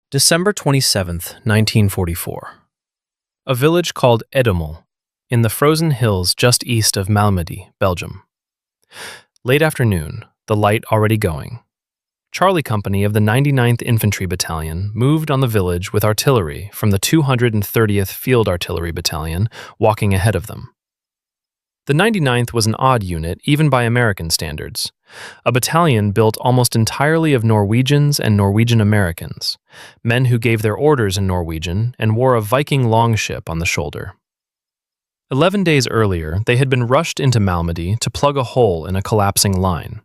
December 27th, 1944. A village called Edemel, in the frozen hills just east of Malmedy, Belgium. Late afternoon, the light already going. Charlie Company of the 99th Infantry Battalion moved on the village with artillery from the 230th Field Artillery Battalion walking ahead of them. The 99th was an odd unit, even by American standards. A battalion built almost entirely of Norwegians and Norwegian Americans, men who gave their orders in Norwegian and wore a Viking longship on the shoulder. 11 days earlier, they had been rushed into Malmedy to plug a hole in a collapsing line.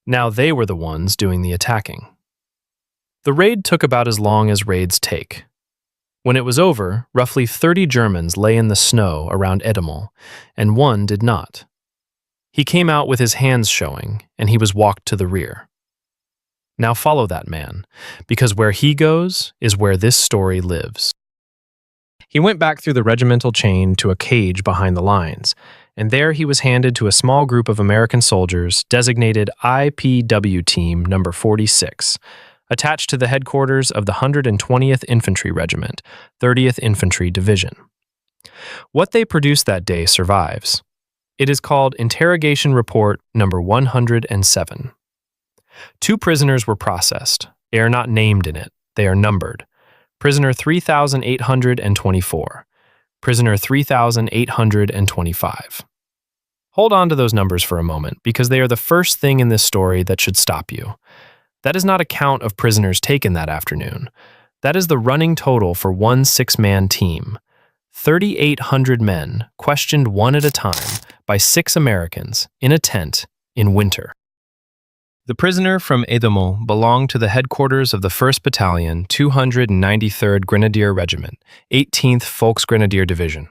Now they were the ones doing the attacking. The raid took about as long as raids take. When it was over, roughly 30 Germans lay in the snow around Edemel, and one did not. He came out with his hands showing, and he was walked to the rear. Now follow that man, because where he goes is where this story lives. He went back through the regimental chain to a cage behind the lines, and there he was handed to a small group of American soldiers designated IPW Team Number 46, attached to the headquarters of the 120th Infantry Regiment, 30th Infantry Division. What they produced that day survives. It is called Interrogation Report Number 107. 2 prisoners were processed. They are not named in it. They are numbered. Prisoner 3,824. Prisoner 3,825. Hold on to those numbers for a moment, because they are the first thing in this story that should stop you. That is not a count of prisoners taken that afternoon. That is the running total for one 6-man team. 3,800 men questioned one at a time by 6 Americans in a tent in winter. The prisoner from Edemel belonged to the headquarters of the 1st Battalion, 293rd Grenadier Regiment, 18th Volksgrenadier Division.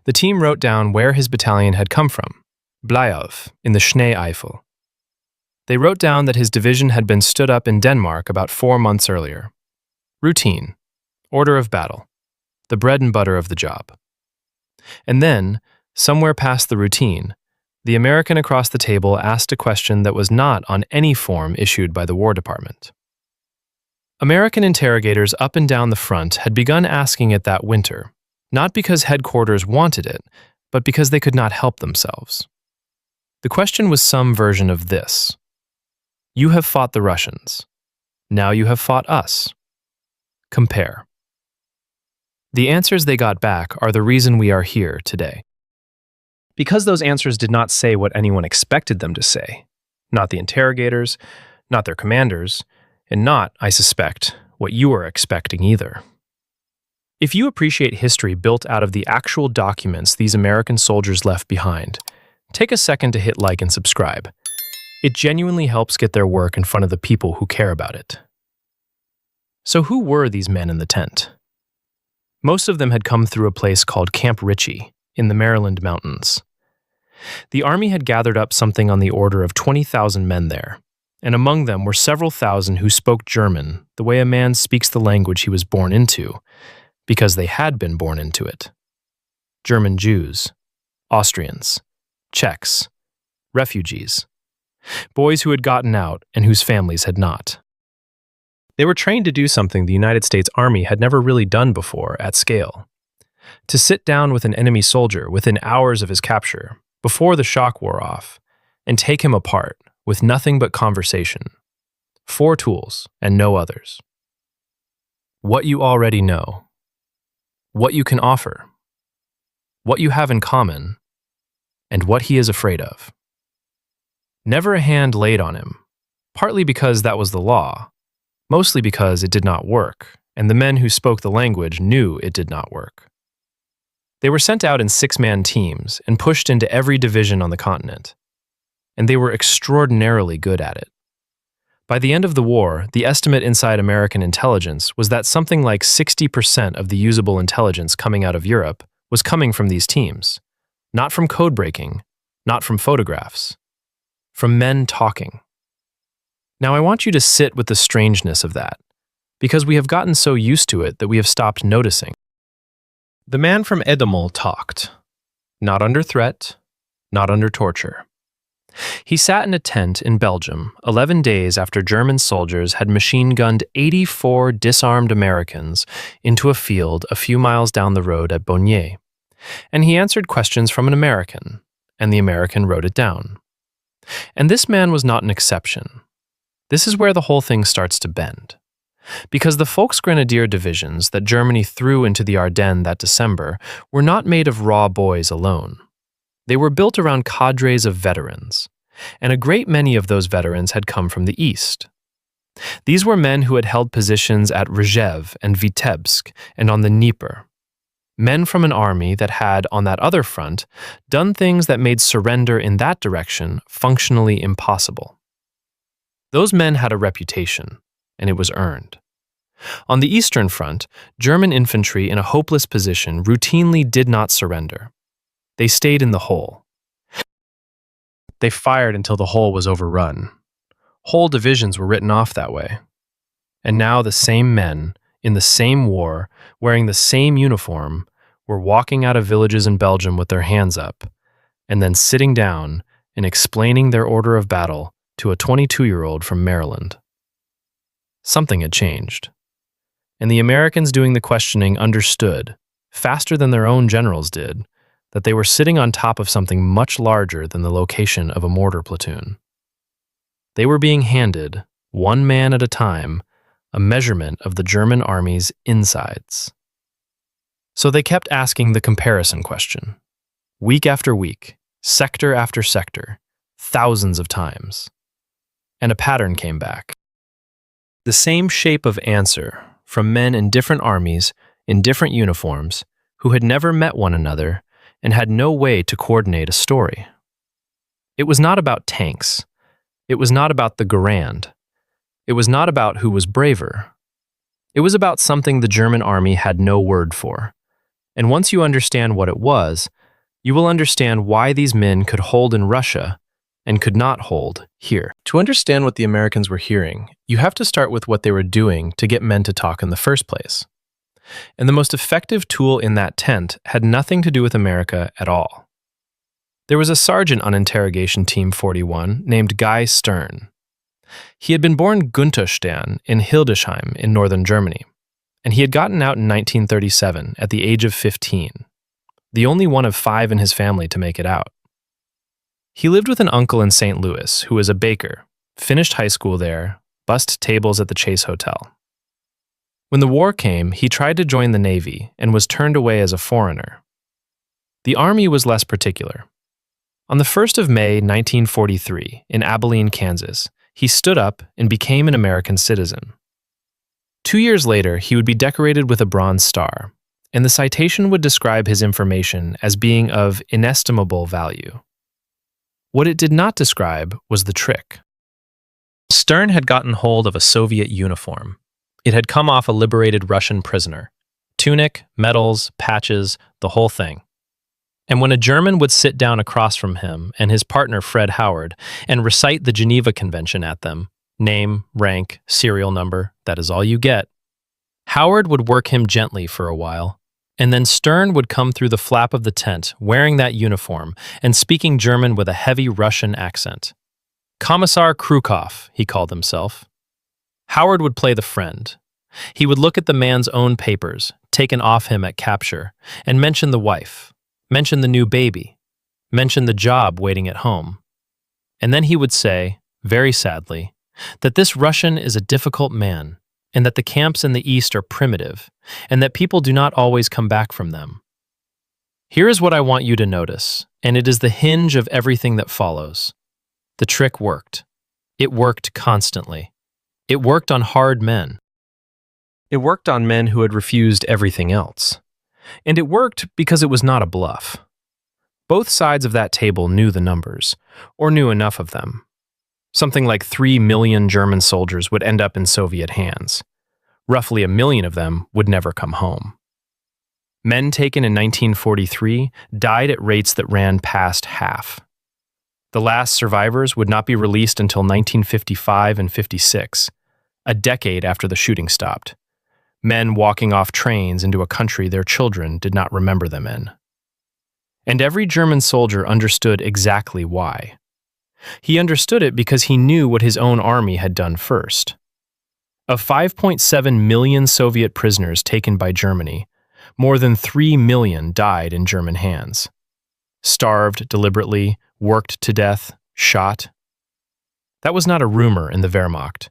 The team wrote down where his battalion had come from, Blyov, in the Schnee-Eifel. They wrote down that his division had been stood up in Denmark about 4 months earlier. Routine, order of battle, the bread and butter of the job. And then, somewhere past the routine, the American across the table asked a question that was not on any form issued by the War Department. American interrogators up and down the front had begun asking it that winter, not because headquarters wanted it, but because they could not help themselves. The question was some version of this. You have fought the Russians. Now you have fought us. Compare. The answers they got back are the reason we are here today. Because those answers did not say what anyone expected them to say, not the interrogators, not their commanders, and not, I suspect, what you are expecting either. If you appreciate history built out of the actual documents these American soldiers left behind, take a second to hit like and subscribe. It genuinely helps get their work in front of the people who care about it. So who were these men in the tent? Most of them had come through a place called Camp Ritchie in the Maryland mountains. The Army had gathered up something on the order of 20,000 men there, and among them were several thousand who spoke German the way a man speaks the language he was born into, because they had been born into it. German Jews, Austrians, Czechs, refugees, boys who had gotten out and whose families had not. They were trained to do something the United States Army had never really done before at scale. To sit down with an enemy soldier within hours of his capture, before the shock wore off, and take him apart with nothing but conversation. 4 tools and no others. What you already know. What you can offer. What you have in common. And what he is afraid of. Never a hand laid on him, partly because that was the law, mostly because it did not work, and the men who spoke the language knew it did not work. They were sent out in 6-man teams and pushed into every division on the continent, and they were extraordinarily good at it. By the end of the war, the estimate inside American intelligence was that something like 60% of the usable intelligence coming out of Europe was coming from these teams, not from code breaking, not from photographs. From men talking. Now I want you to sit with the strangeness of that, because we have gotten so used to it that we have stopped noticing. The man from Edemel talked, not under threat, not under torture. He sat in a tent in Belgium 11 days after German soldiers had machine-gunned 84 disarmed Americans into a field a few miles down the road at Bonnier. And he answered questions from an American, and the American wrote it down. And this man was not an exception. This is where the whole thing starts to bend. Because the Volksgrenadier divisions that Germany threw into the Ardennes that December were not made of raw boys alone. They were built around cadres of veterans, and a great many of those veterans had come from the east. These were men who had held positions at Rzhev and Vitebsk and on the Dnieper. Men from an army that had, on that other front, done things that made surrender in that direction functionally impossible. Those men had a reputation, and it was earned. On the Eastern Front, German infantry in a hopeless position routinely did not surrender. They stayed in the hole. They fired until the hole was overrun. Whole divisions were written off that way. And now the same men, in the same war, wearing the same uniform, were walking out of villages in Belgium with their hands up, and then sitting down and explaining their order of battle to a 22-year-old from Maryland. Something had changed. And the Americans doing the questioning understood, faster than their own generals did, that they were sitting on top of something much larger than the location of a mortar platoon. They were being handed, one man at a time, a measurement of the German army's insides. So they kept asking the comparison question, week after week, sector after sector, thousands of times. And a pattern came back. The same shape of answer from men in different armies, in different uniforms, who had never met one another and had no way to coordinate a story. It was not about tanks. It was not about the Garand. It was not about who was braver. It was about something the German army had no word for. And once you understand what it was, you will understand why these men could hold in Russia and could not hold here. To understand what the Americans were hearing, you have to start with what they were doing to get men to talk in the first place. And the most effective tool in that tent had nothing to do with America at all. There was a sergeant on Interrogation Team 41 named Guy Stern. He had been born Günther Stern in Hildesheim in northern Germany, and he had gotten out in 1937 at the age of 15, the only one of 5 in his family to make it out. He lived with an uncle in St. Louis who was a baker, finished high school there, bussed tables at the Chase Hotel. When the war came, he tried to join the Navy and was turned away as a foreigner. The Army was less particular. On the 1st of May, 1943, in Abilene, Kansas, he stood up and became an American citizen. 2 years later, he would be decorated with a Bronze Star, and the citation would describe his information as being of inestimable value. What it did not describe was the trick. Stern had gotten hold of a Soviet uniform. It had come off a liberated Russian prisoner. Tunic, medals, patches, the whole thing. And when a German would sit down across from him and his partner Fred Howard and recite the Geneva Convention at them, name, rank, serial number, that is all you get, Howard would work him gently for a while, and then Stern would come through the flap of the tent wearing that uniform and speaking German with a heavy Russian accent. Kommissar Krukov, he called himself. Howard would play the friend. He would look at the man's own papers, taken off him at capture, and mention the wife, mention the new baby, mention the job waiting at home. And then he would say, very sadly, that this Russian is a difficult man, and that the camps in the East are primitive, and that people do not always come back from them. Here is what I want you to notice, and it is the hinge of everything that follows. The trick worked. It worked constantly. It worked on hard men. It worked on men who had refused everything else. And it worked because it was not a bluff. Both sides of that table knew the numbers, or knew enough of them. Something like 3 million German soldiers would end up in Soviet hands. Roughly 1 million of them would never come home. Men taken in 1943 died at rates that ran past half. The last survivors would not be released until 1955 and 56, a decade after the shooting stopped. Men walking off trains into a country their children did not remember them in. And every German soldier understood exactly why. He understood it because he knew what his own army had done first. Of 5.7 million Soviet prisoners taken by Germany, more than 3 million died in German hands. Starved deliberately, worked to death, shot. That was not a rumor in the Wehrmacht.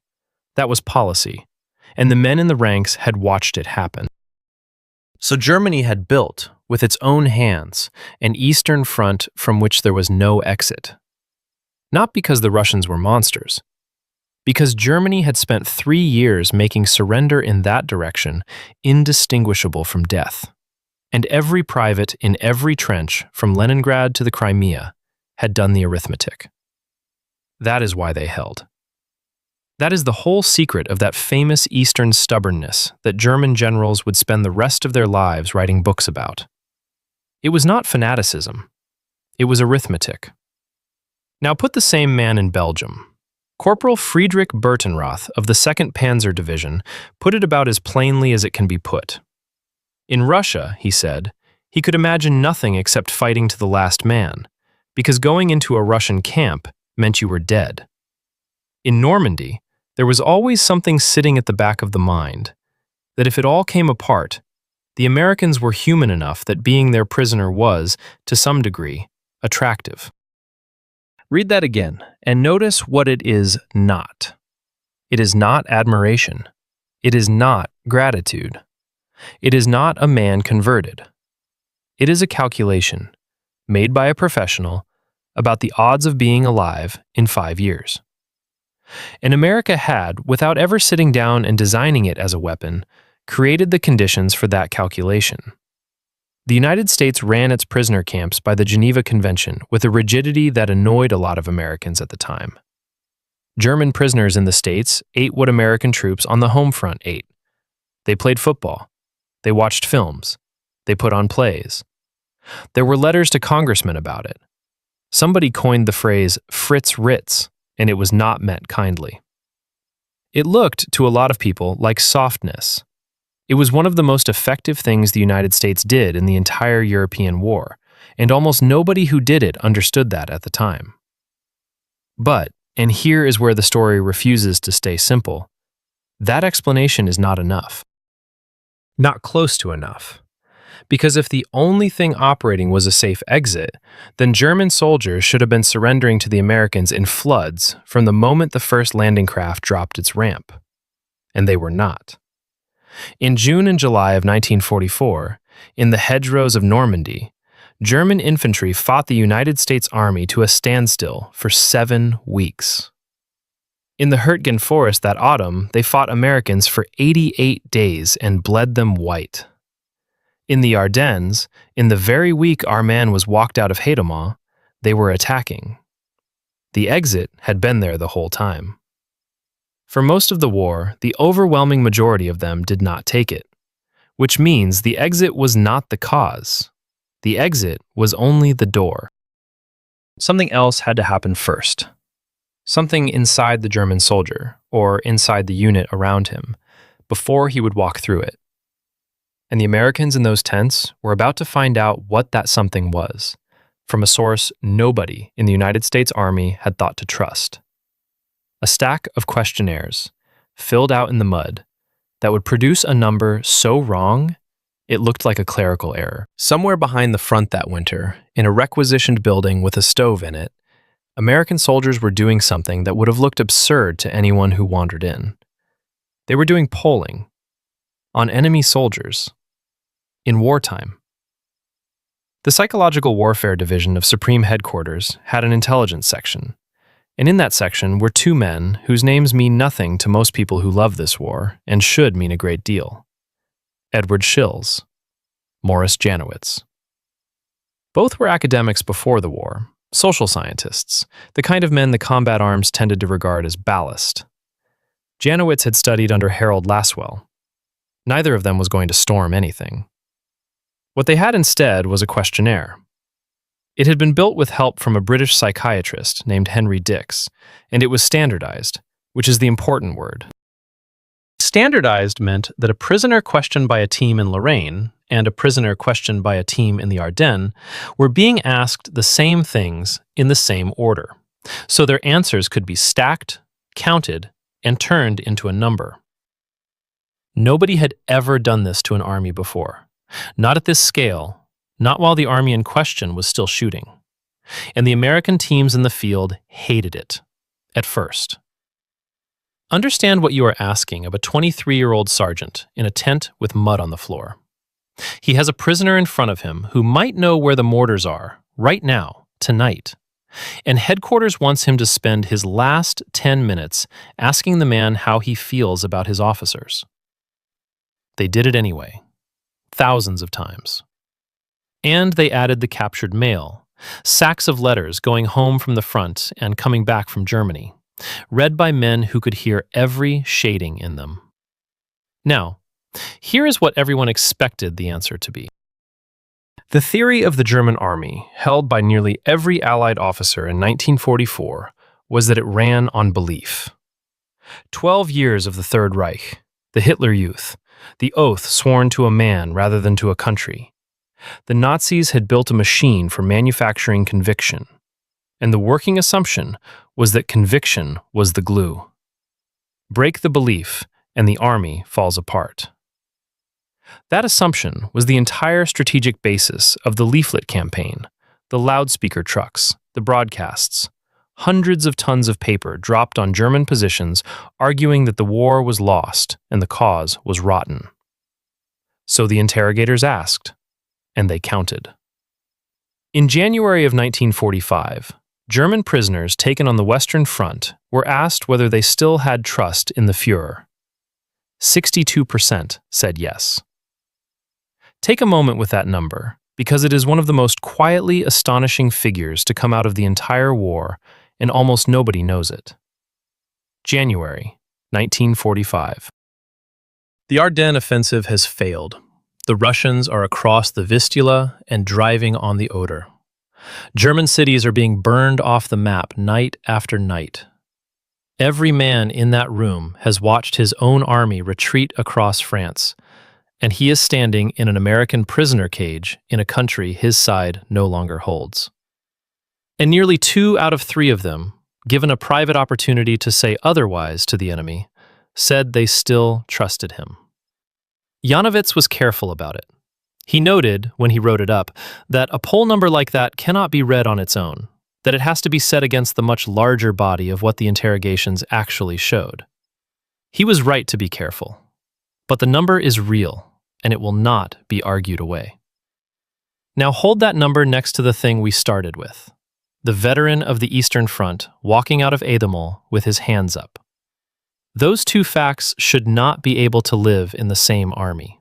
That was policy, and the men in the ranks had watched it happen. So Germany had built, with its own hands, an eastern front from which there was no exit. Not because the Russians were monsters, because Germany had spent 3 years making surrender in that direction indistinguishable from death. And every private in every trench, from Leningrad to the Crimea, had done the arithmetic. That is why they held. That is the whole secret of that famous Eastern stubbornness that German generals would spend the rest of their lives writing books about. It was not fanaticism. It was arithmetic. Now put the same man in Belgium. Corporal Friedrich Bertenroth of the 2nd Panzer Division put it about as plainly as it can be put. In Russia, he said, he could imagine nothing except fighting to the last man, because going into a Russian camp meant you were dead. In Normandy, there was always something sitting at the back of the mind, that if it all came apart, the Americans were human enough that being their prisoner was, to some degree, attractive. Read that again, and notice what it is not. It is not admiration. It is not gratitude. It is not a man converted. It is a calculation, made by a professional, about the odds of being alive in 5 years. And America had, without ever sitting down and designing it as a weapon, created the conditions for that calculation. The United States ran its prisoner camps by the Geneva Convention with a rigidity that annoyed a lot of Americans at the time. German prisoners in the States ate what American troops on the home front ate. They played football. They watched films. They put on plays. There were letters to congressmen about it. Somebody coined the phrase Fritz Ritz, and it was not meant kindly. It looked, to a lot of people, like softness. It was one of the most effective things the United States did in the entire European war, and almost nobody who did it understood that at the time. But, and here is where the story refuses to stay simple, that explanation is not enough. Not close to enough. Because if the only thing operating was a safe exit, then German soldiers should have been surrendering to the Americans in floods from the moment the first landing craft dropped its ramp. And they were not. In June and July of 1944, in the hedgerows of Normandy, German infantry fought the United States Army to a standstill for 7 weeks. In the Hürtgen forest that autumn, they fought Americans for 88 days and bled them white. In the Ardennes, in the very week our man was walked out of Hadamar, they were attacking. The exit had been there the whole time. For most of the war, the overwhelming majority of them did not take it, which means the exit was not the cause. The exit was only the door. Something else had to happen first. Something inside the German soldier, or inside the unit around him, before he would walk through it. And the Americans in those tents were about to find out what that something was, from a source nobody in the United States Army had thought to trust. A stack of questionnaires, filled out in the mud, that would produce a number so wrong, it looked like a clerical error. Somewhere behind the front that winter, in a requisitioned building with a stove in it, American soldiers were doing something that would have looked absurd to anyone who wandered in. They were doing polling on enemy soldiers in wartime. The Psychological Warfare Division of Supreme Headquarters had an intelligence section, and in that section were 2 men whose names mean nothing to most people who love this war and should mean a great deal. Edward Shills, Morris Janowitz. Both were academics before the war, social scientists, the kind of men the combat arms tended to regard as ballast. Janowitz had studied under Harold Lasswell. Neither of them was going to storm anything. What they had instead was a questionnaire. It had been built with help from a British psychiatrist named Henry Dix, and it was standardized, which is the important word. Standardized meant that a prisoner questioned by a team in Lorraine and a prisoner questioned by a team in the Ardennes were being asked the same things in the same order. so their answers could be stacked, counted, and turned into a number. Nobody had ever done this to an army before. Not at this scale, not while the army in question was still shooting. And the American teams in the field hated it, at first. Understand what you are asking of a 23-year-old sergeant in a tent with mud on the floor. He has a prisoner in front of him who might know where the mortars are, right now, tonight. And headquarters wants him to spend his last 10 minutes asking the man how he feels about his officers. They did it anyway, thousands of times. And they added the captured mail, sacks of letters going home from the front and coming back from Germany, read by men who could hear every shading in them. Now, here is what everyone expected the answer to be. The theory of the German army, held by nearly every Allied officer in 1944, was that it ran on belief. 12 years of the Third Reich, the Hitler Youth, the oath sworn to a man rather than to a country. The Nazis had built a machine for manufacturing conviction, and the working assumption was that conviction was the glue. Break the belief, and the army falls apart. That assumption was the entire strategic basis of the leaflet campaign, the loudspeaker trucks, the broadcasts, hundreds of tons of paper dropped on German positions arguing that the war was lost and the cause was rotten. So the interrogators asked, and they counted. In January of 1945, German prisoners taken on the Western Front were asked whether they still had trust in the Führer. 62% said yes. Take a moment with that number, because it is one of the most quietly astonishing figures to come out of the entire war, and almost nobody knows it. January 1945. The Ardennes offensive has failed. The Russians are across the Vistula and driving on the Oder. German cities are being burned off the map night after night. Every man in that room has watched his own army retreat across France, and he is standing in an American prisoner cage in a country his side no longer holds. And nearly 2 out of 3 of them, given a private opportunity to say otherwise to the enemy, said they still trusted him. Janowitz was careful about it. He noted, when he wrote it up, that a poll number like that cannot be read on its own, that it has to be set against the much larger body of what the interrogations actually showed. He was right to be careful, but the number is real, and it will not be argued away. Now hold that number next to the thing we started with, the veteran of the Eastern Front walking out of Edemol with his hands up. Those 2 facts should not be able to live in the same army.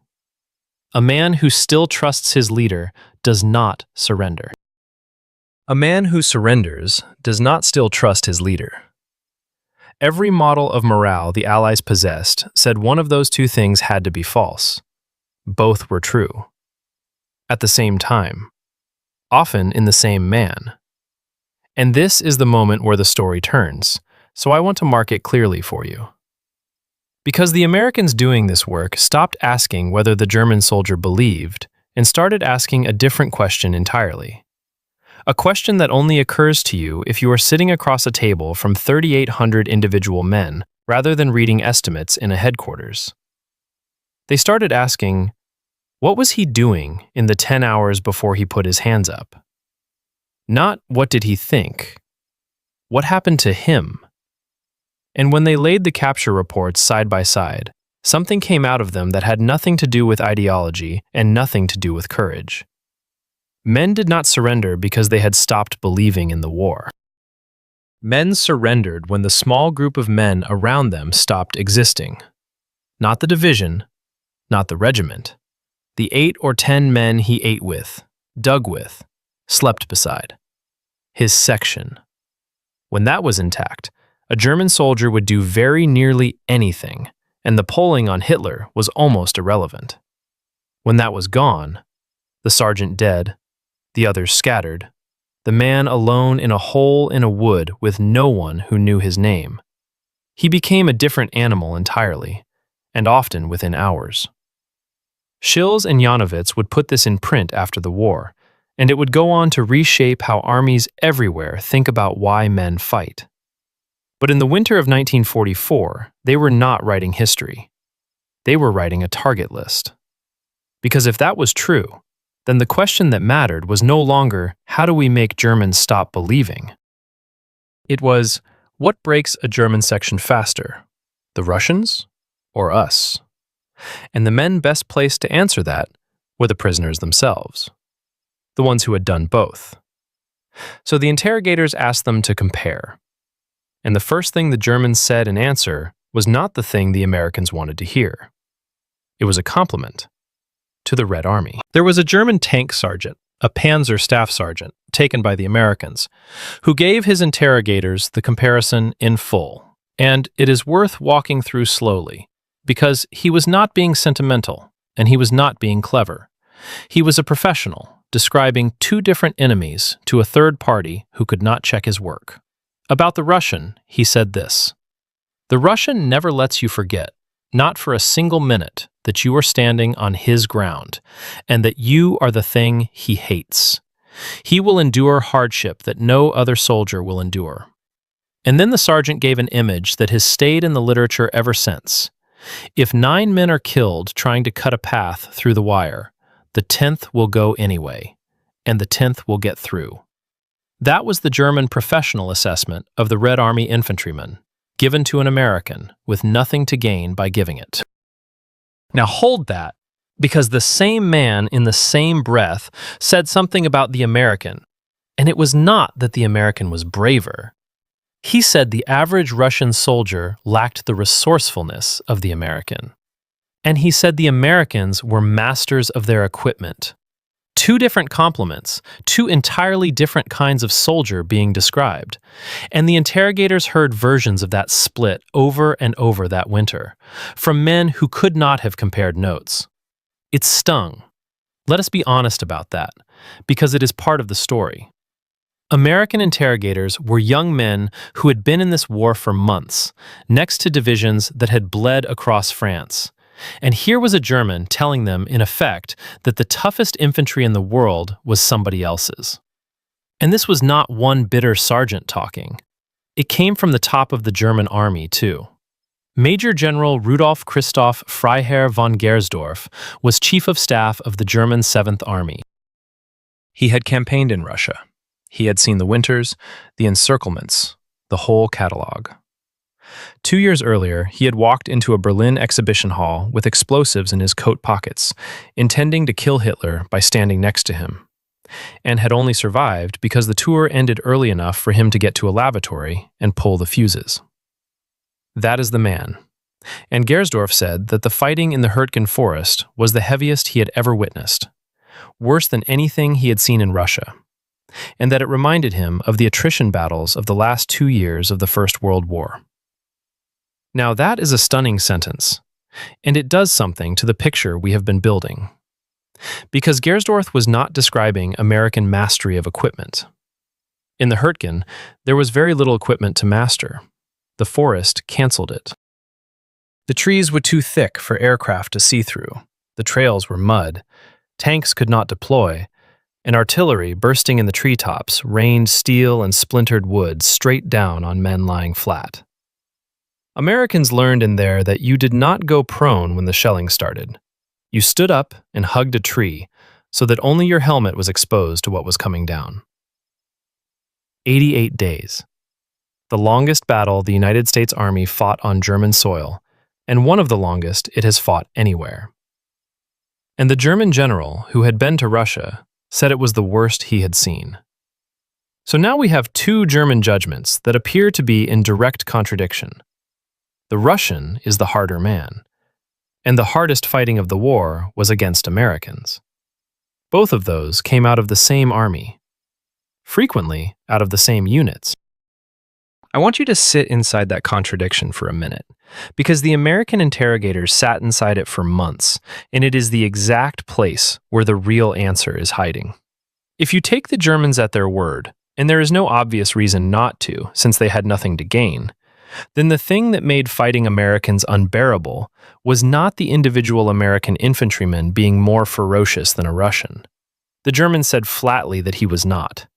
A man who still trusts his leader does not surrender. A man who surrenders does not still trust his leader. Every model of morale the Allies possessed said one of those 2 things had to be false. Both were true. At the same time. Often in the same man. And this is the moment where the story turns, so I want to mark it clearly for you. Because the Americans doing this work stopped asking whether the German soldier believed and started asking a different question entirely. A question that only occurs to you if you are sitting across a table from 3,800 individual men rather than reading estimates in a headquarters. They started asking, what was he doing in the 10 hours before he put his hands up? Not what did he think? What happened to him? And when they laid the capture reports side by side, something came out of them that had nothing to do with ideology and nothing to do with courage. Men did not surrender because they had stopped believing in the war. Men surrendered when the small group of men around them stopped existing. Not the division, not the regiment. The 8 or 10 men he ate with, dug with, slept beside. His section. When that was intact, a German soldier would do very nearly anything, and the polling on Hitler was almost irrelevant. When that was gone, the sergeant dead, the others scattered, the man alone in a hole in a wood with no one who knew his name, he became a different animal entirely, and often within hours. Schills and Janowitz would put this in print after the war, and it would go on to reshape how armies everywhere think about why men fight. But in the winter of 1944, they were not writing history. They were writing a target list. Because if that was true, then the question that mattered was no longer, how do we make Germans stop believing? It was, what breaks a German section faster, the Russians or us? And the men best placed to answer that were the prisoners themselves, the ones who had done both. So the interrogators asked them to compare. And the first thing the Germans said in answer was not the thing the Americans wanted to hear. It was a compliment to the Red Army. There was a German tank sergeant, a Panzer staff sergeant, taken by the Americans, who gave his interrogators the comparison in full. And it is worth walking through slowly, because he was not being sentimental, and he was not being clever. He was a professional, describing two different enemies to a third party who could not check his work. About the Russian, he said this: "The Russian never lets you forget, not for a single minute, that you are standing on his ground, and that you are the thing he hates. He will endure hardship that no other soldier will endure." And then the sergeant gave an image that has stayed in the literature ever since. If 9 men are killed trying to cut a path through the wire, the 10th will go anyway, and the 10th will get through. That was the German professional assessment of the Red Army infantryman, given to an American with nothing to gain by giving it. Now hold that, because the same man in the same breath said something about the American, and it was not that the American was braver. He said the average Russian soldier lacked the resourcefulness of the American. And he said the Americans were masters of their equipment. Two different compliments, two entirely different kinds of soldier being described. And the interrogators heard versions of that split over and over that winter, from men who could not have compared notes. It stung. Let us be honest about that, because it is part of the story. American interrogators were young men who had been in this war for months, next to divisions that had bled across France. And here was a German telling them, in effect, that the toughest infantry in the world was somebody else's. And this was not one bitter sergeant talking. It came from the top of the German army, too. Major General Rudolf Christoph Freiherr von Gersdorf was chief of staff of the German 7th Army. He had campaigned in Russia. He had seen the winters, the encirclements, the whole catalog. 2 years earlier, he had walked into a Berlin exhibition hall with explosives in his coat pockets, intending to kill Hitler by standing next to him, and had only survived because the tour ended early enough for him to get to a lavatory and pull the fuses. That is the man. And Gersdorf said that the fighting in the Hurtgen forest was the heaviest he had ever witnessed, worse than anything he had seen in Russia, and that it reminded him of the attrition battles of the last 2 years of the First World War. Now that is a stunning sentence, and it does something to the picture we have been building. Because Gersdorf was not describing American mastery of equipment. In the Hurtgen, there was very little equipment to master. The forest canceled it. The trees were too thick for aircraft to see through. The trails were mud. Tanks could not deploy, and artillery bursting in the treetops rained steel and splintered wood straight down on men lying flat. Americans learned in there that you did not go prone when the shelling started. You stood up and hugged a tree so that only your helmet was exposed to what was coming down. 88 days. The longest battle the United States Army fought on German soil, and one of the longest it has fought anywhere. And the German general, who had been to Russia, said it was the worst he had seen. So now we have two German judgments that appear to be in direct contradiction. The Russian is the harder man, and the hardest fighting of the war was against Americans. Both of those came out of the same army, frequently out of the same units. I want you to sit inside that contradiction for a minute, because the American interrogators sat inside it for months, and it is the exact place where the real answer is hiding. If you take the Germans at their word, and there is no obvious reason not to, since they had nothing to gain, then the thing that made fighting Americans unbearable was not the individual American infantryman being more ferocious than a Russian. The Germans said flatly that he was not.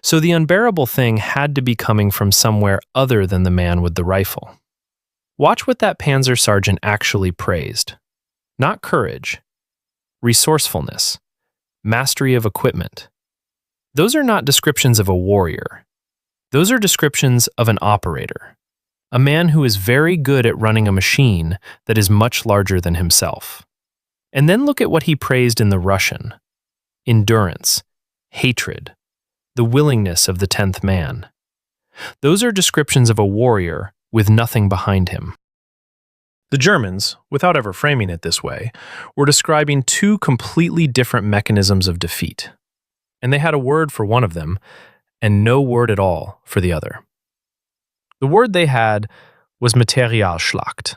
So the unbearable thing had to be coming from somewhere other than the man with the rifle. Watch what that Panzer sergeant actually praised. Not courage, resourcefulness, mastery of equipment. Those are not descriptions of a warrior. Those are descriptions of an operator, a man who is very good at running a machine that is much larger than himself. And then look at what he praised in the Russian: endurance, hatred, the willingness of the 10th man. Those are descriptions of a warrior with nothing behind him. The Germans, without ever framing it this way, were describing two completely different mechanisms of defeat. And they had a word for one of them, and no word at all for the other. The word they had was Materialschlacht,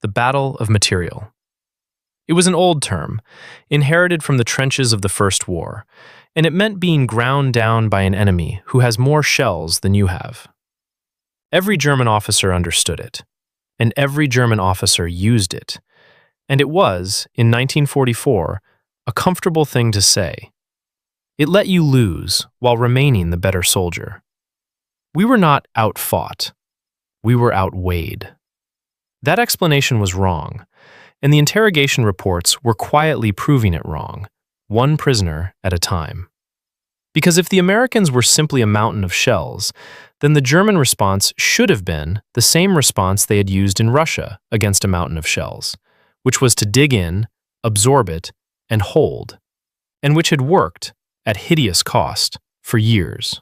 the battle of material. It was an old term, inherited from the trenches of the First War, and it meant being ground down by an enemy who has more shells than you have. Every German officer understood it, and every German officer used it, and it was, in 1944, a comfortable thing to say. It let you lose while remaining the better soldier. We were not outfought. We were outweighed. That explanation was wrong, and the interrogation reports were quietly proving it wrong, one prisoner at a time. Because if the Americans were simply a mountain of shells, then the German response should have been the same response they had used in Russia against a mountain of shells, which was to dig in, absorb it, and hold, and which had worked, at hideous cost, for years.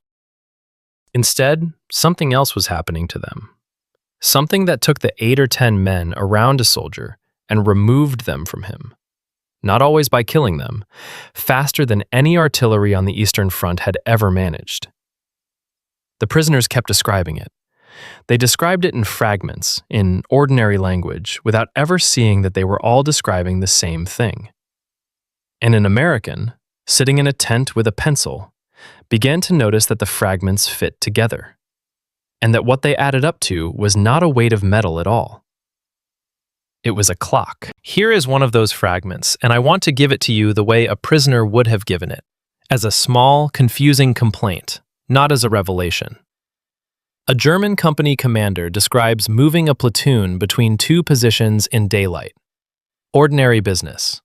Instead, something else was happening to them. Something that took the 8 or 10 men around a soldier and removed them from him. Not always by killing them, faster than any artillery on the Eastern Front had ever managed. The prisoners kept describing it. They described it in fragments, in ordinary language, without ever seeing that they were all describing the same thing. And an American, sitting in a tent with a pencil, began to notice that the fragments fit together, and that what they added up to was not a weight of metal at all. It was a clock. Here is one of those fragments, and I want to give it to you the way a prisoner would have given it, as a small, confusing complaint, not as a revelation. A German company commander describes moving a platoon between two positions in daylight. Ordinary business.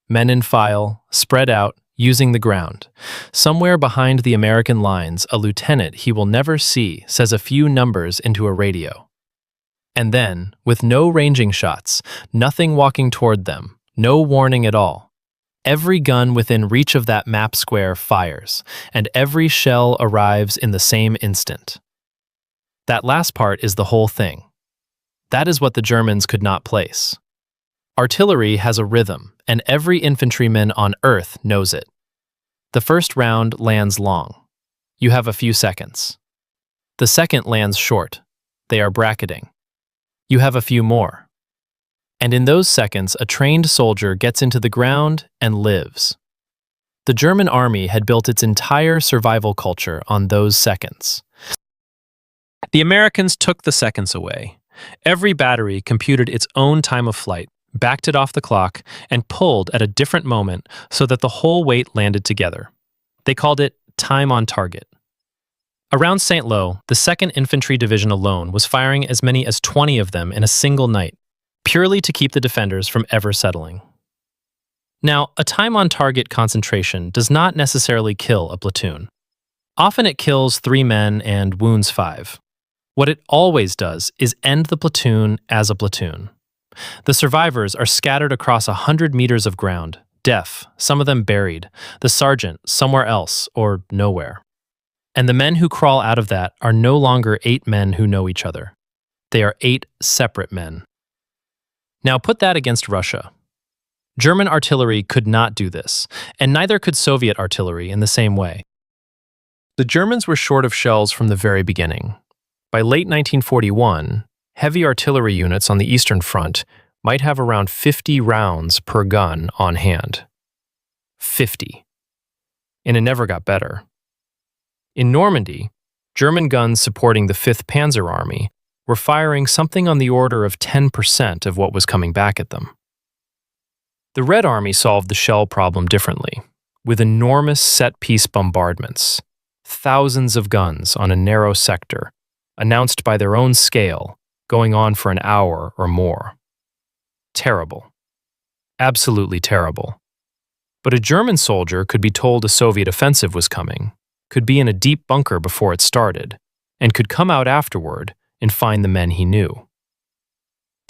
Men in file, spread out, using the ground. Somewhere behind the American lines, a lieutenant he will never see says a few numbers into a radio. And then, with no ranging shots, nothing walking toward them, no warning at all, every gun within reach of that map square fires, and every shell arrives in the same instant. That last part is the whole thing. That is what the Germans could not place. Artillery has a rhythm, and every infantryman on Earth knows it. The first round lands long. You have a few seconds. The second lands short. They are bracketing. You have a few more. And in those seconds, a trained soldier gets into the ground and lives. The German army had built its entire survival culture on those seconds. The Americans took the seconds away. Every battery computed its own time of flight, backed it off the clock, and pulled at a different moment so that the whole weight landed together. They called it time on target. Around St. Lo, the 2nd Infantry Division alone was firing as many as 20 of them in a single night, purely to keep the defenders from ever settling. Now, a time on target concentration does not necessarily kill a platoon. Often it kills 3 men and wounds 5. What it always does is end the platoon as a platoon. The survivors are scattered across 100 meters of ground, deaf, some of them buried, the sergeant somewhere else or nowhere. And the men who crawl out of that are no longer 8 men who know each other. They are 8 separate men. Now put that against Russia. German artillery could not do this, and neither could Soviet artillery in the same way. The Germans were short of shells from the very beginning. By late 1941, heavy artillery units on the Eastern Front might have around 50 rounds per gun on hand. 50. And it never got better. In Normandy, German guns supporting the 5th Panzer Army were firing something on the order of 10% of what was coming back at them. The Red Army solved the shell problem differently. with enormous set-piece bombardments, thousands of guns on a narrow sector, announced by their own scale, going on for an hour or more. Terrible. Absolutely terrible. But a German soldier could be told a Soviet offensive was coming, could be in a deep bunker before it started, and could come out afterward and find the men he knew.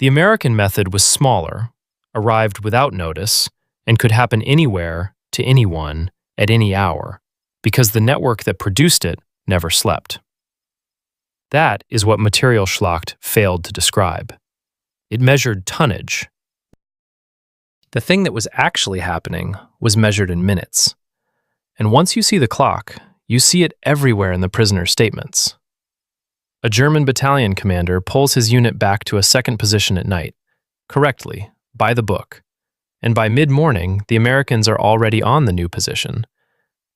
The American method was smaller, arrived without notice, and could happen anywhere to anyone at any hour, because the network that produced it never slept. That is what Material Schlacht failed to describe. It measured tonnage. The thing that was actually happening was measured in minutes. And once you see the clock, you see it everywhere in the prisoner's statements. A German battalion commander pulls his unit back to a second position at night, correctly, by the book, and by mid-morning, the Americans are already on the new position,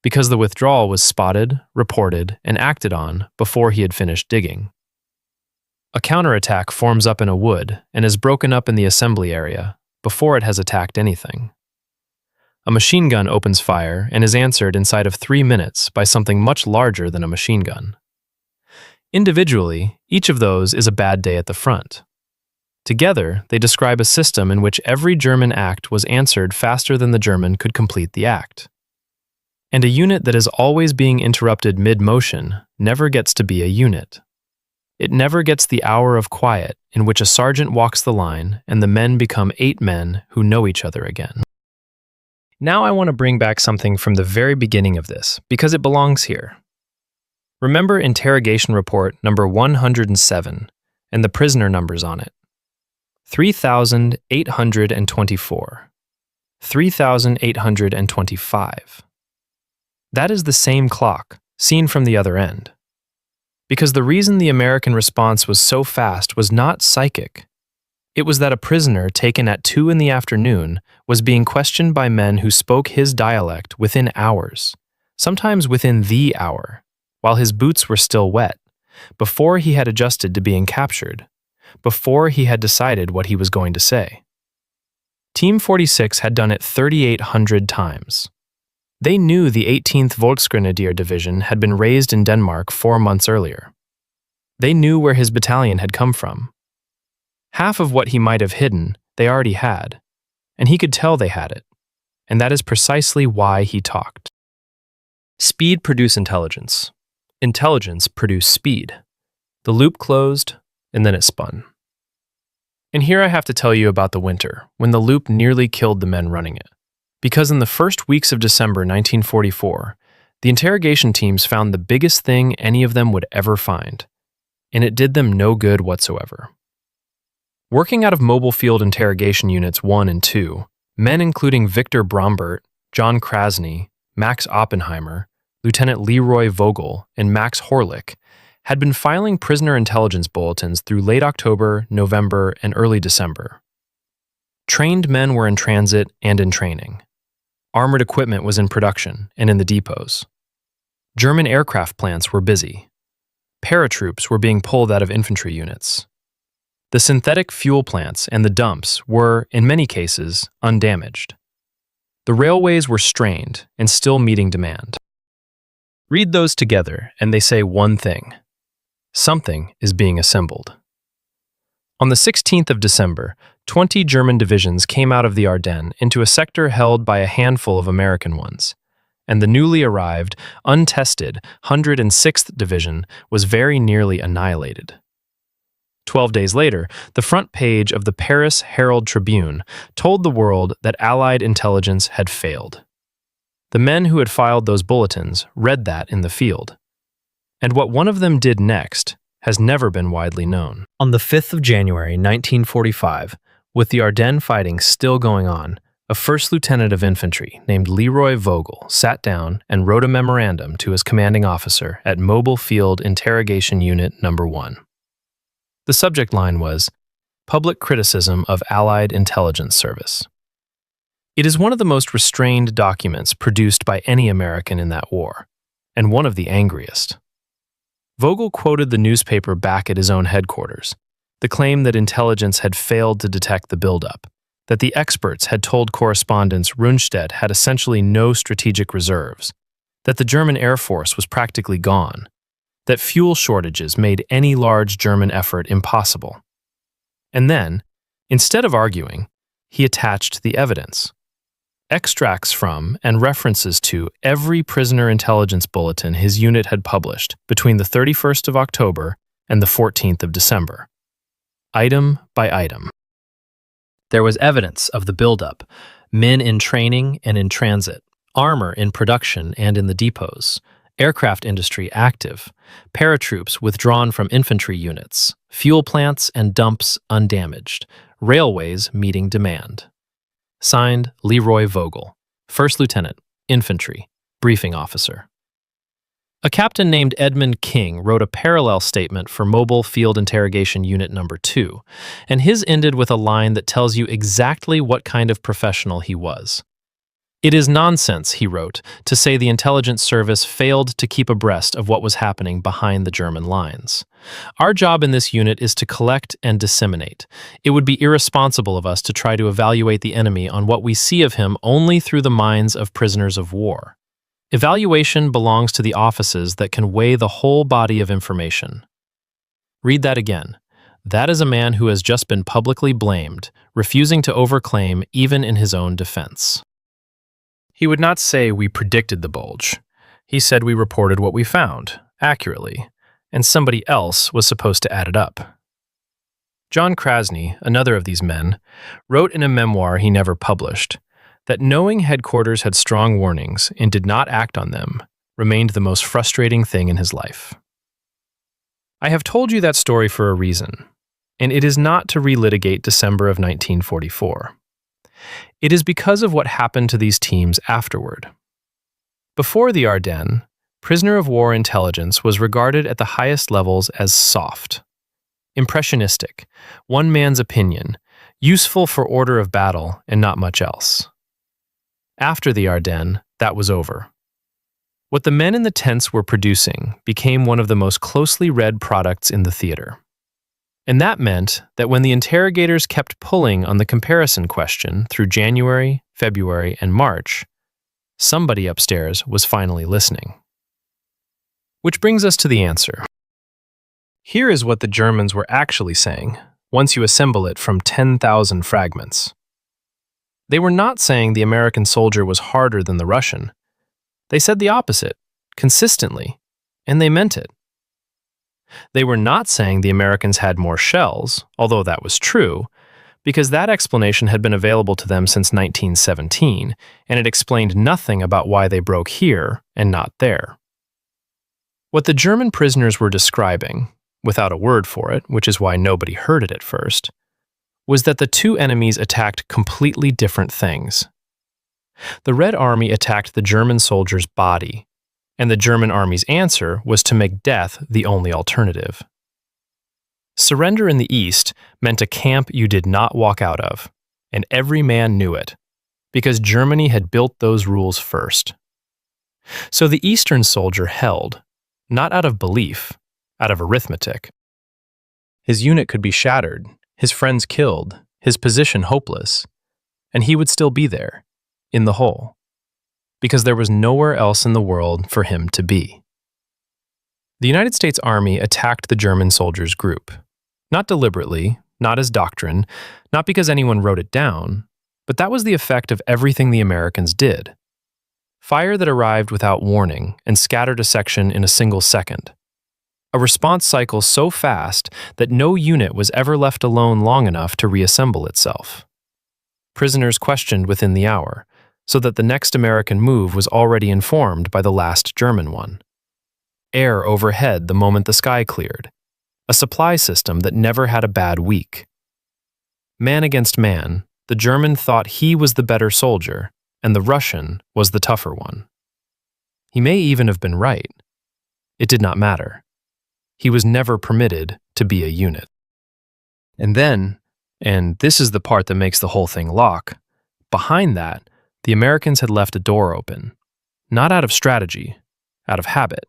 because the withdrawal was spotted, reported, and acted on before he had finished digging. A counterattack forms up in a wood and is broken up in the assembly area before it has attacked anything. A machine gun opens fire and is answered inside of 3 minutes by something much larger than a machine gun. Individually, each of those is a bad day at the front. Together, they describe a system in which every German act was answered faster than the German could complete the act. And a unit that is always being interrupted mid-motion never gets to be a unit. It never gets the hour of quiet in which a sergeant walks the line and the men become 8 men who know each other again. Now I want to bring back something from the very beginning of this, because it belongs here. Remember Interrogation Report number 107 and the prisoner numbers on it. 3,824. 3,825. That is the same clock, seen from the other end. Because the reason the American response was so fast was not psychic. It was that a prisoner taken at 2 in the afternoon was being questioned by men who spoke his dialect within hours, sometimes within the hour, while his boots were still wet, before he had adjusted to being captured, before he had decided what he was going to say. Team 46 had done it 3,800 times. They knew the 18th Volksgrenadier Division had been raised in Denmark 4 months earlier. They knew where his battalion had come from. Half of what he might have hidden, they already had, and he could tell they had it, and that is precisely why he talked. Speed produced intelligence. Intelligence produced speed. The loop closed, and then it spun. And here I have to tell you about the winter, when the loop nearly killed the men running it. Because in the first weeks of December 1944, the interrogation teams found the biggest thing any of them would ever find, and it did them no good whatsoever. Working out of Mobile Field Interrogation Units 1 and 2, men including Victor Brombert, John Krasny, Max Oppenheimer, Lieutenant Leroy Vogel, and Max Horlick had been filing prisoner intelligence bulletins through late October, November, and early December. Trained men were in transit and in training. Armored equipment was in production and in the depots. German aircraft plants were busy. Paratroops were being pulled out of infantry units. The synthetic fuel plants and the dumps were, in many cases, undamaged. The railways were strained and still meeting demand. Read those together and they say one thing. Something is being assembled. On the 16th of December, 20 German divisions came out of the Ardennes into a sector held by a handful of American ones, and the newly arrived, untested 106th Division was very nearly annihilated. 12 days later, the front page of the Paris Herald Tribune told the world that Allied intelligence had failed. The men who had filed those bulletins read that in the field. And what one of them did next has never been widely known. On the 5th of January 1945, with the Ardennes fighting still going on, a first lieutenant of infantry named Leroy Vogel sat down and wrote a memorandum to his commanding officer at Mobile Field Interrogation Unit Number 1. The subject line was, Public Criticism of Allied Intelligence Service. It is one of the most restrained documents produced by any American in that war, and one of the angriest. Vogel quoted the newspaper back at his own headquarters, the claim that intelligence had failed to detect the buildup, that the experts had told correspondents Rundstedt had essentially no strategic reserves, that the German Air Force was practically gone, that fuel shortages made any large German effort impossible. And then, instead of arguing, he attached the evidence. Extracts from and references to every prisoner intelligence bulletin his unit had published between the 31st of October and the 14th of December. Item by item. There was evidence of the buildup, men in training and in transit, armor in production and in the depots, aircraft industry active, paratroops withdrawn from infantry units, fuel plants and dumps undamaged, railways meeting demand. Signed, Leroy Vogel, 1st Lieutenant, Infantry, Briefing Officer. A captain named Edmund King wrote a parallel statement for Mobile Field Interrogation Unit No. 2, and his ended with a line that tells you exactly what kind of professional he was. "It is nonsense," he wrote, "to say the intelligence service failed to keep abreast of what was happening behind the German lines. Our job in this unit is to collect and disseminate. It would be irresponsible of us to try to evaluate the enemy on what we see of him only through the minds of prisoners of war. Evaluation belongs to the offices that can weigh the whole body of information." Read that again. That is a man who has just been publicly blamed, refusing to overclaim even in his own defense. He would not say we predicted the bulge. He said we reported what we found, accurately, and somebody else was supposed to add it up. John Krasny, another of these men, wrote in a memoir he never published that knowing headquarters had strong warnings and did not act on them remained the most frustrating thing in his life. I have told you that story for a reason, and it is not to relitigate December of 1944. It is because of what happened to these teams afterward. Before the Ardennes, prisoner of war intelligence was regarded at the highest levels as soft, impressionistic, one man's opinion, useful for order of battle and not much else. After the Ardennes, that was over. What the men in the tents were producing became one of the most closely read products in the theater. And that meant that when the interrogators kept pulling on the comparison question through January, February, and March, somebody upstairs was finally listening. Which brings us to the answer. Here is what the Germans were actually saying once you assemble it from 10,000 fragments. They were not saying the American soldier was harder than the Russian. They said the opposite, consistently, and they meant it. They were not saying the Americans had more shells, although that was true, because that explanation had been available to them since 1917, and it explained nothing about why they broke here and not there. What the German prisoners were describing, without a word for it, which is why nobody heard it at first, was that the two enemies attacked completely different things. The Red Army attacked the German soldier's body, and the German army's answer was to make death the only alternative. Surrender in the East meant a camp you did not walk out of, and every man knew it, because Germany had built those rules first. So the Eastern soldier held, not out of belief, out of arithmetic. His unit could be shattered, his friends killed, his position hopeless, and he would still be there, in the hole, because there was nowhere else in the world for him to be. The United States Army attacked the German soldiers' group, not deliberately, not as doctrine, not because anyone wrote it down, but that was the effect of everything the Americans did. Fire that arrived without warning and scattered a section in a single second. A response cycle so fast that no unit was ever left alone long enough to reassemble itself. Prisoners questioned within the hour, so that the next American move was already informed by the last German one. Air overhead the moment the sky cleared. A supply system that never had a bad week. Man against man, the German thought he was the better soldier, and the Russian was the tougher one. He may even have been right. It did not matter. He was never permitted to be a unit. And then, and this is the part that makes the whole thing lock, behind that, the Americans had left a door open, not out of strategy, out of habit.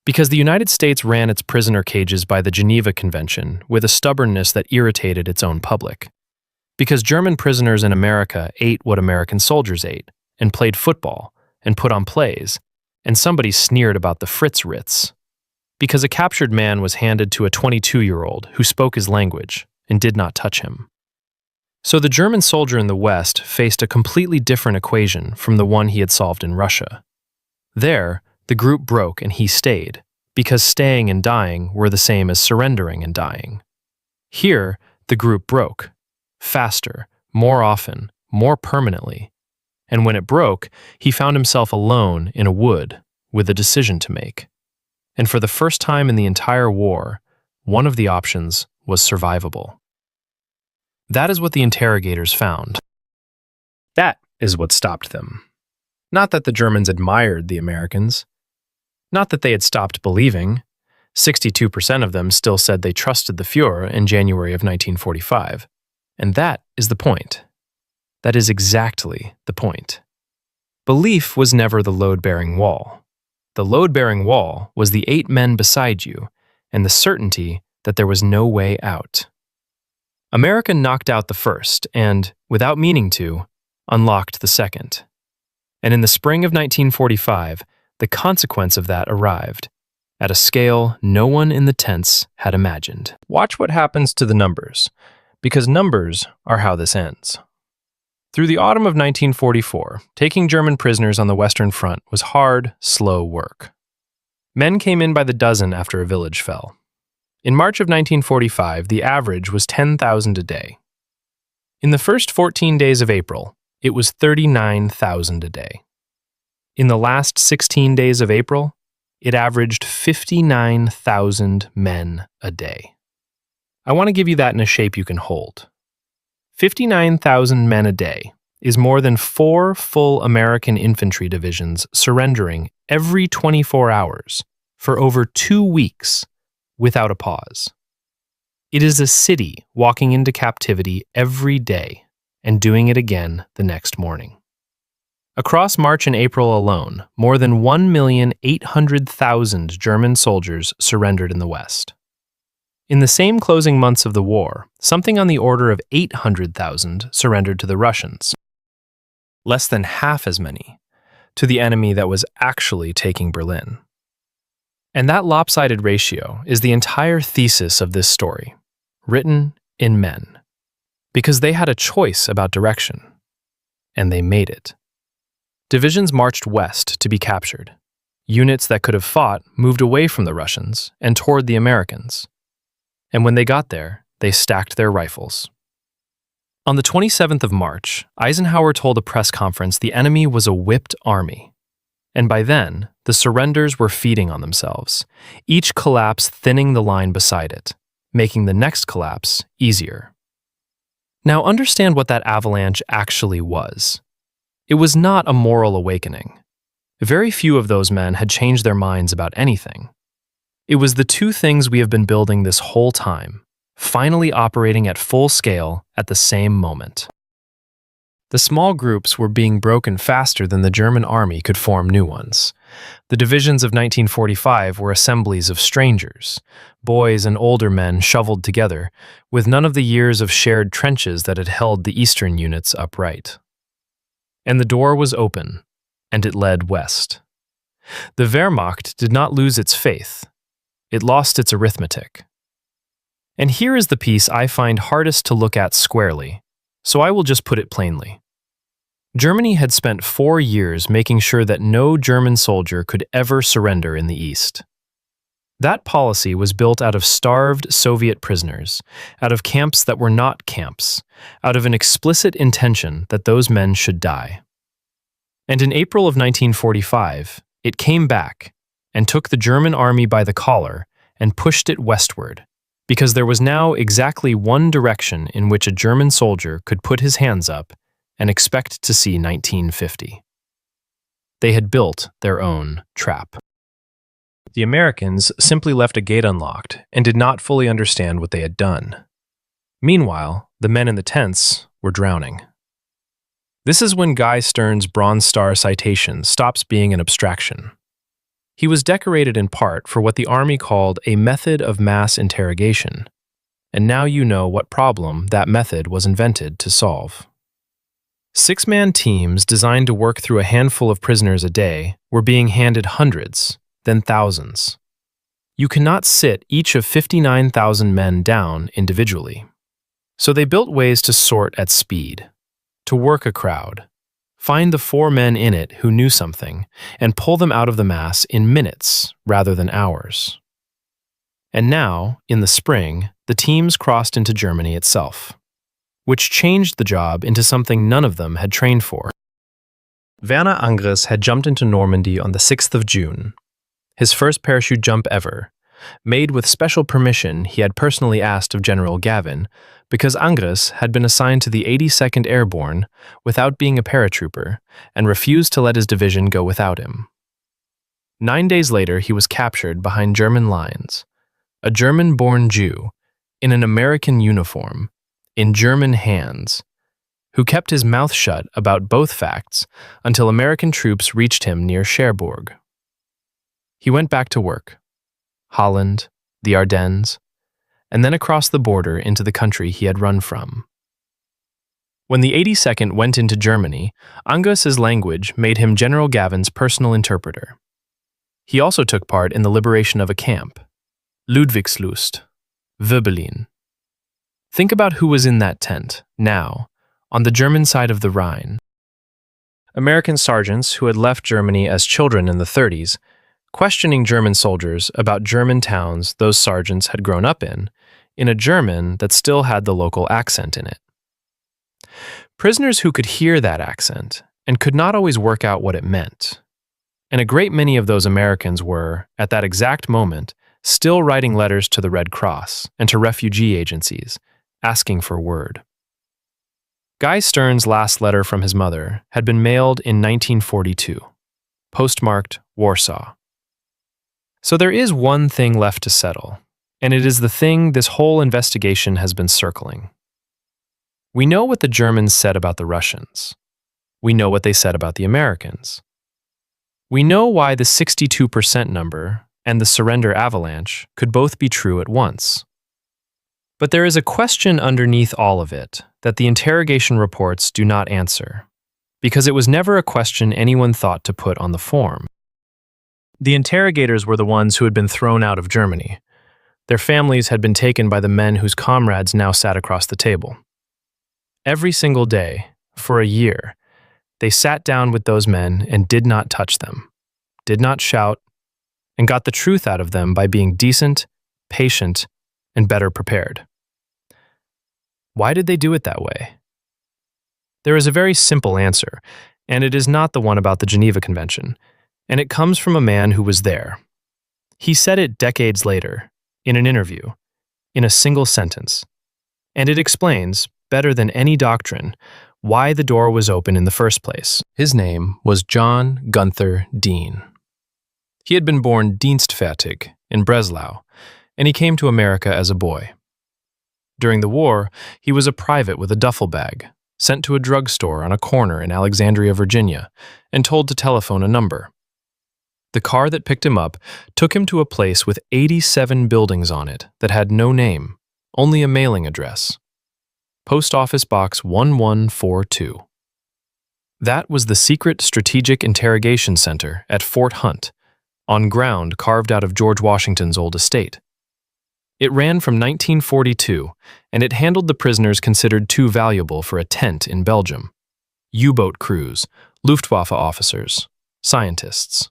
Because the United States ran its prisoner cages by the Geneva Convention with a stubbornness that irritated its own public. Because German prisoners in America ate what American soldiers ate, and played football, and put on plays, and somebody sneered about the Fritz Ritz. Because a captured man was handed to a 22-year-old who spoke his language and did not touch him. So the German soldier in the West faced a completely different equation from the one he had solved in Russia. There, the group broke and he stayed, because staying and dying were the same as surrendering and dying. Here, the group broke, faster, more often, more permanently. And when it broke, he found himself alone in a wood with a decision to make. And for the first time in the entire war, one of the options was survivable. That is what the interrogators found. That is what stopped them. Not that the Germans admired the Americans. Not that they had stopped believing. 62% of them still said they trusted the Fuhrer in January of 1945. And that is the point. That is exactly the point. Belief was never the load-bearing wall. The load-bearing wall was the 8 men beside you and the certainty that there was no way out. America knocked out the first and, without meaning to, unlocked the second. And in the spring of 1945, the consequence of that arrived, at a scale no one in the tents had imagined. Watch what happens to the numbers, because numbers are how this ends. Through the autumn of 1944, taking German prisoners on the Western Front was hard, slow work. Men came in by the dozen after a village fell. In March of 1945, the average was 10,000 a day. In the first 14 days of April, it was 39,000 a day. In the last 16 days of April, it averaged 59,000 men a day. I want to give you that in a shape you can hold. 59,000 men a day is more than 4 full American infantry divisions surrendering every 24 hours for over 2 weeks without a pause. It is a city walking into captivity every day and doing it again the next morning. Across March and April alone, more than 1,800,000 German soldiers surrendered in the West. In the same closing months of the war, something on the order of 800,000 surrendered to the Russians. Less than half as many to the enemy that was actually taking Berlin. And that lopsided ratio is the entire thesis of this story, written in men, because they had a choice about direction, and they made it. Divisions marched west to be captured. Units that could have fought moved away from the Russians and toward the Americans. And when they got there, they stacked their rifles. On the 27th of March, Eisenhower told a press conference the enemy was a whipped army. And by then, the surrenders were feeding on themselves, each collapse thinning the line beside it, making the next collapse easier. Now understand what that avalanche actually was. It was not a moral awakening. Very few of those men had changed their minds about anything. It was the two things we have been building this whole time, finally operating at full scale at the same moment. The small groups were being broken faster than the German army could form new ones. The divisions of 1945 were assemblies of strangers, boys and older men shoveled together, with none of the years of shared trenches that had held the Eastern units upright. And the door was open, and it led west. The Wehrmacht did not lose its faith. It lost its arithmetic. And here is the piece I find hardest to look at squarely, so I will just put it plainly. Germany had spent 4 years making sure that no German soldier could ever surrender in the East. That policy was built out of starved Soviet prisoners, out of camps that were not camps, out of an explicit intention that those men should die. And in April of 1945, it came back and took the German army by the collar and pushed it westward, because there was now exactly one direction in which a German soldier could put his hands up and expect to see 1950. They had built their own trap. The Americans simply left a gate unlocked and did not fully understand what they had done. Meanwhile, the men in the tents were drowning. This is when Guy Stern's Bronze Star citation stops being an abstraction. He was decorated in part for what the Army called a method of mass interrogation, and now you know what problem that method was invented to solve. Six-man teams designed to work through a handful of prisoners a day were being handed hundreds, then thousands. You cannot sit each of 59,000 men down individually. So they built ways to sort at speed, to work a crowd, find the 4 men in it who knew something, and pull them out of the mass in minutes rather than hours. And now, in the spring, the teams crossed into Germany itself, which changed the job into something none of them had trained for. Werner Angres had jumped into Normandy on the 6th of June, his first parachute jump ever, made with special permission he had personally asked of General Gavin, because Angres had been assigned to the 82nd Airborne without being a paratrooper and refused to let his division go without him. 9 days later, he was captured behind German lines, a German-born Jew, in an American uniform, in German hands, who kept his mouth shut about both facts until American troops reached him near Cherbourg. He went back to work, Holland, the Ardennes, and then across the border into the country he had run from. When the 82nd went into Germany, Angres's language made him General Gavin's personal interpreter. He also took part in the liberation of a camp, Ludwigslust, Wirbelin. Think about who was in that tent, now, on the German side of the Rhine. American sergeants who had left Germany as children in the 30s, questioning German soldiers about German towns those sergeants had grown up in a German that still had the local accent in it. Prisoners who could hear that accent and could not always work out what it meant. And a great many of those Americans were, at that exact moment, still writing letters to the Red Cross and to refugee agencies, asking for word. Guy Stern's last letter from his mother had been mailed in 1942, postmarked Warsaw. So there is one thing left to settle, and it is the thing this whole investigation has been circling. We know what the Germans said about the Russians. We know what they said about the Americans. We know why the 62% number and the surrender avalanche could both be true at once. But there is a question underneath all of it that the interrogation reports do not answer, because it was never a question anyone thought to put on the form. The interrogators were the ones who had been thrown out of Germany. Their families had been taken by the men whose comrades now sat across the table. Every single day, for a year, they sat down with those men and did not touch them, did not shout, and got the truth out of them by being decent, patient, and better prepared. Why did they do it that way? There is a very simple answer, and it is not the one about the Geneva Convention, and it comes from a man who was there. He said it decades later, in an interview, in a single sentence, and it explains, better than any doctrine, why the door was open in the first place. His name was John Gunther Dean. He had been born Dienstfertig in Breslau, and he came to America as a boy. During the war, he was a private with a duffel bag, sent to a drugstore on a corner in Alexandria, Virginia, and told to telephone a number. The car that picked him up took him to a place with 87 buildings on it that had no name, only a mailing address. Post Office Box 1142. That was the secret Strategic Interrogation Center at Fort Hunt, on ground carved out of George Washington's old estate. It ran from 1942, and it handled the prisoners considered too valuable for a tent in Belgium: U-boat crews, Luftwaffe officers, scientists.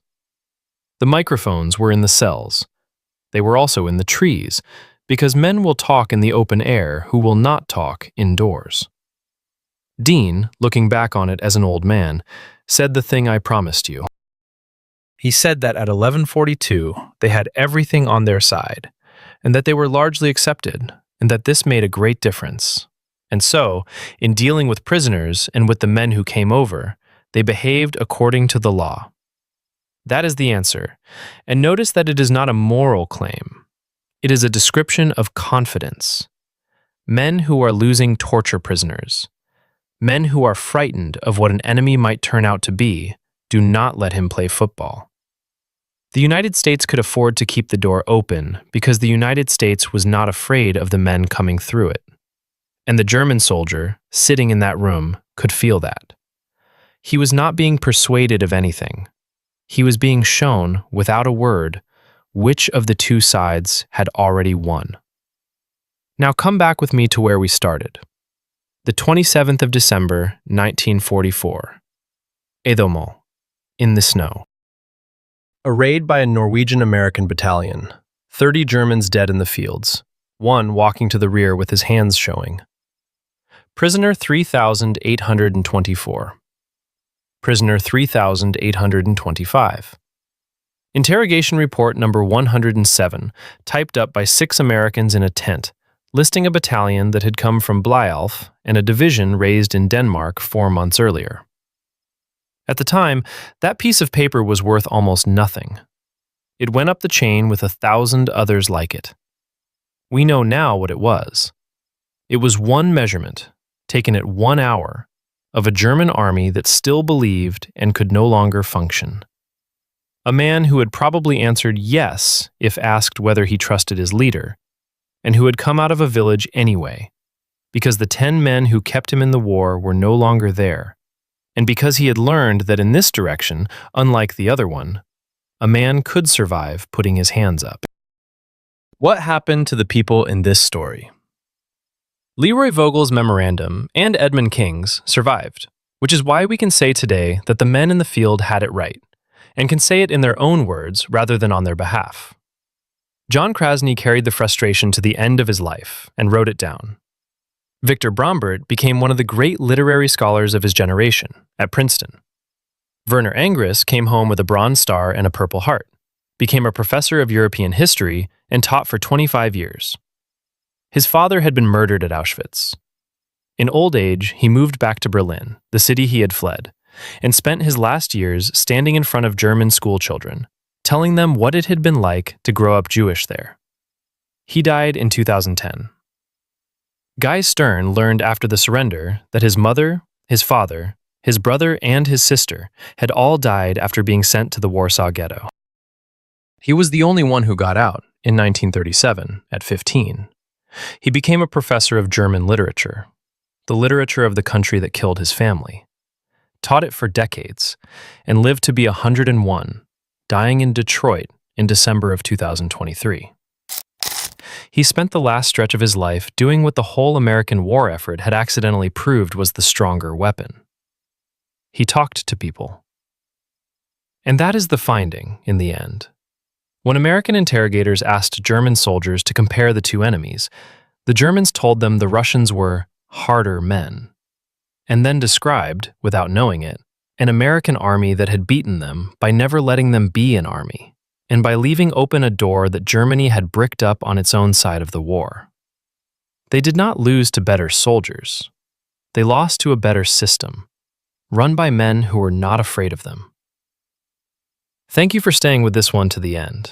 The microphones were in the cells. They were also in the trees, because men will talk in the open air who will not talk indoors. Dean, looking back on it as an old man, said the thing I promised you. He said that at 1142, they had everything on their side, and that they were largely accepted, and that this made a great difference. And so, in dealing with prisoners and with the men who came over, they behaved according to the law. That is the answer, and notice that it is not a moral claim. It is a description of confidence. Men who are losing torture prisoners, men who are frightened of what an enemy might turn out to be, do not let him play football. The United States could afford to keep the door open because the United States was not afraid of the men coming through it. And the German soldier, sitting in that room, could feel that. He was not being persuaded of anything. He was being shown, without a word, which of the two sides had already won. Now come back with me to where we started. The 27th of December, 1944. Edomo, in the snow. A raid by a Norwegian-American battalion. 30 Germans dead in the fields. One walking to the rear with his hands showing. Prisoner 3,824. Prisoner 3,825. Interrogation report number 107, typed up by 6 Americans in a tent, listing a battalion that had come from Blyalf and a division raised in Denmark 4 months earlier. At the time, that piece of paper was worth almost nothing. It went up the chain with 1,000 others like it. We know now what it was. It was one measurement, taken at 1 hour, of a German army that still believed and could no longer function. A man who had probably answered yes if asked whether he trusted his leader, and who had come out of a village anyway, because the 10 men who kept him in the war were no longer there, and because he had learned that in this direction, unlike the other one, a man could survive putting his hands up. What happened to the people in this story? Leroy Vogel's memorandum and Edmund King's survived, which is why we can say today that the men in the field had it right, and can say it in their own words rather than on their behalf. John Krasny carried the frustration to the end of his life and wrote it down. Victor Brombert became one of the great literary scholars of his generation at Princeton. Werner Engris came home with a Bronze Star and a Purple Heart, became a professor of European history, and taught for 25 years. His father had been murdered at Auschwitz. In old age, he moved back to Berlin, the city he had fled, and spent his last years standing in front of German schoolchildren, telling them what it had been like to grow up Jewish there. He died in 2010. Guy Stern learned after the surrender that his mother, his father, his brother, and his sister had all died after being sent to the Warsaw Ghetto. He was the only one who got out in 1937, at 15. He became a professor of German literature, the literature of the country that killed his family, taught it for decades, and lived to be 101, dying in Detroit in December of 2023. He spent the last stretch of his life doing what the whole American war effort had accidentally proved was the stronger weapon. He talked to people. And that is the finding, in the end. When American interrogators asked German soldiers to compare the two enemies, the Germans told them the Russians were harder men, and then described, without knowing it, an American army that had beaten them by never letting them be an army, and by leaving open a door that Germany had bricked up on its own side of the war. They did not lose to better soldiers. They lost to a better system, run by men who were not afraid of them. Thank you for staying with this one to the end.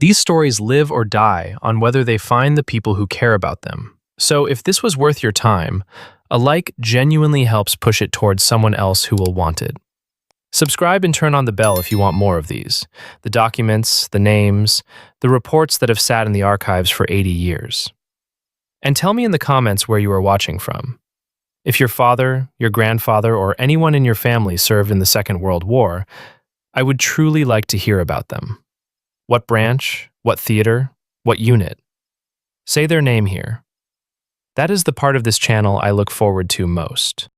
These stories live or die on whether they find the people who care about them. So if this was worth your time, a like genuinely helps push it towards someone else who will want it. Subscribe and turn on the bell if you want more of these. The documents, the names, the reports that have sat in the archives for 80 years. And tell me in the comments where you are watching from. If your father, your grandfather, or anyone in your family served in the Second World War, I would truly like to hear about them. What branch, what theater, what unit? Say their name here. That is the part of this channel I look forward to most.